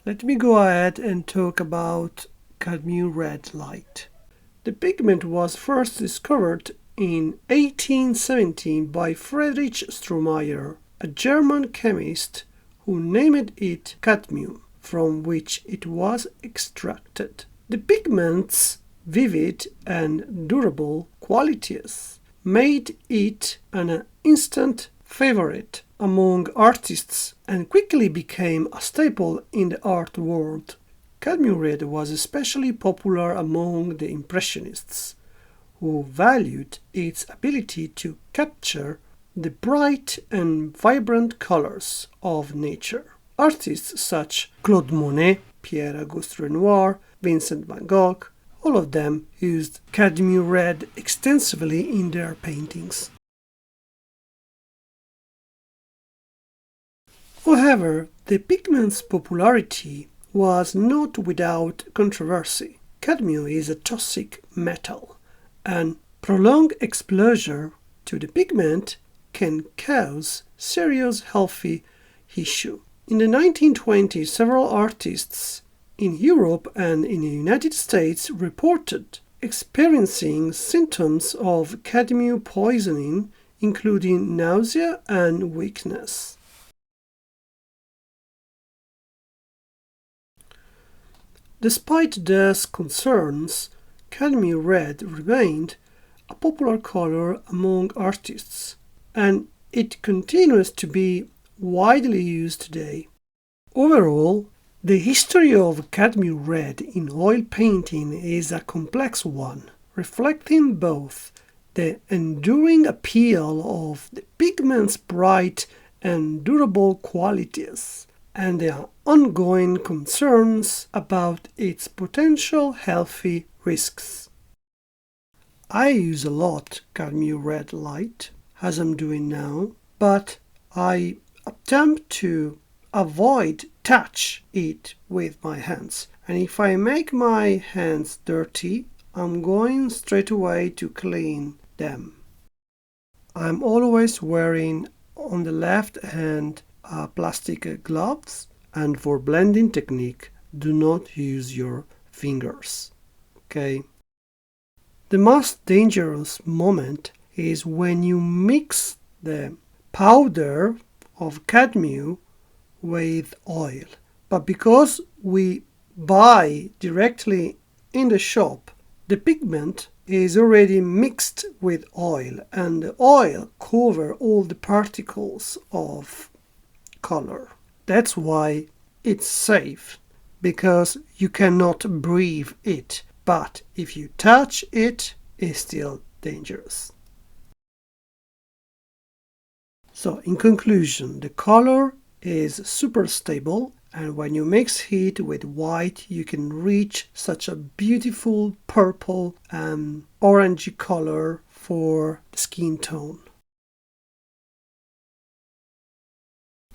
Let me go ahead and talk about cadmium red light. The pigment was first discovered in 1817 by Friedrich Stromeyer, a German chemist who named it cadmium, from which it was extracted. The pigment's vivid and durable qualities made it an instant favorite among artists and quickly became a staple in the art world. Cadmium red was especially popular among the Impressionists, who valued its ability to capture the bright and vibrant colors of nature. Artists such as Claude Monet, Pierre-Auguste Renoir, Vincent van Gogh, all of them used cadmium red extensively in their paintings. However, the pigment's popularity was not without controversy. Cadmium is a toxic metal, and prolonged exposure to the pigment can cause serious health issues. In the 1920s, several artists in Europe and in the United States reported experiencing symptoms of cadmium poisoning, including nausea and weakness. Despite these concerns, cadmium red remained a popular color among artists, and it continues to be widely used today. Overall, the history of cadmium red in oil painting is a complex one, reflecting both the enduring appeal of the pigment's bright and durable qualities and the ongoing concerns about its potential healthy risks. I use a lot cadmium red light, as I'm doing now, but I attempt to avoid touch it with my hands. And if I make my hands dirty, I'm going straight away to clean them. I'm always wearing on the left hand plastic gloves, and for blending technique, do not use your fingers. Okay. The most dangerous moment is when you mix the powder of cadmium with oil. But because we buy directly in the shop, the pigment is already mixed with oil, and the oil covers all the particles of color. That's why it's safe, because you cannot breathe it, but if you touch it, it's still dangerous. So in conclusion, the color is super stable, and when you mix heat with white, you can reach such a beautiful purple and orangey color for the skin tone.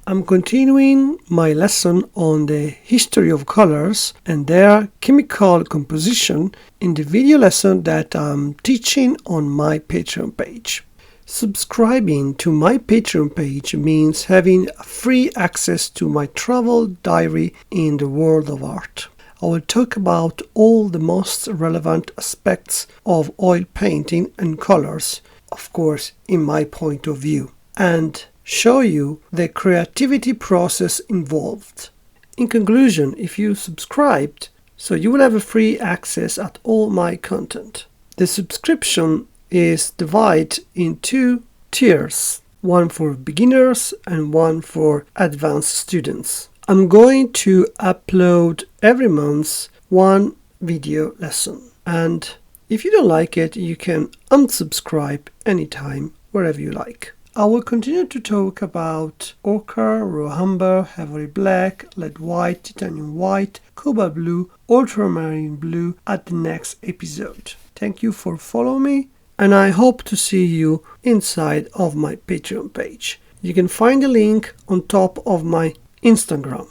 I'm continuing my lesson on the history of colors and their chemical composition in the video lesson that I'm teaching on my Patreon page. Subscribing to my Patreon page means having free access to my travel diary in the world of art. I will talk about all the most relevant aspects of oil painting and colors, of course, in my point of view, and show you the creativity process involved. In conclusion, if you subscribed, so you will have a free access at all my content. The subscription is divided in two tiers, one for beginners and one for advanced students. I'm going to upload every month one video lesson, and if you don't like it, you can unsubscribe anytime, wherever you like. I will continue to talk about ochre, raw amber, ivory black, lead white, titanium white, cobalt blue, ultramarine blue at the next episode. Thank you for following me, and I hope to see you inside of my Patreon page. You can find the link on top of my Instagram.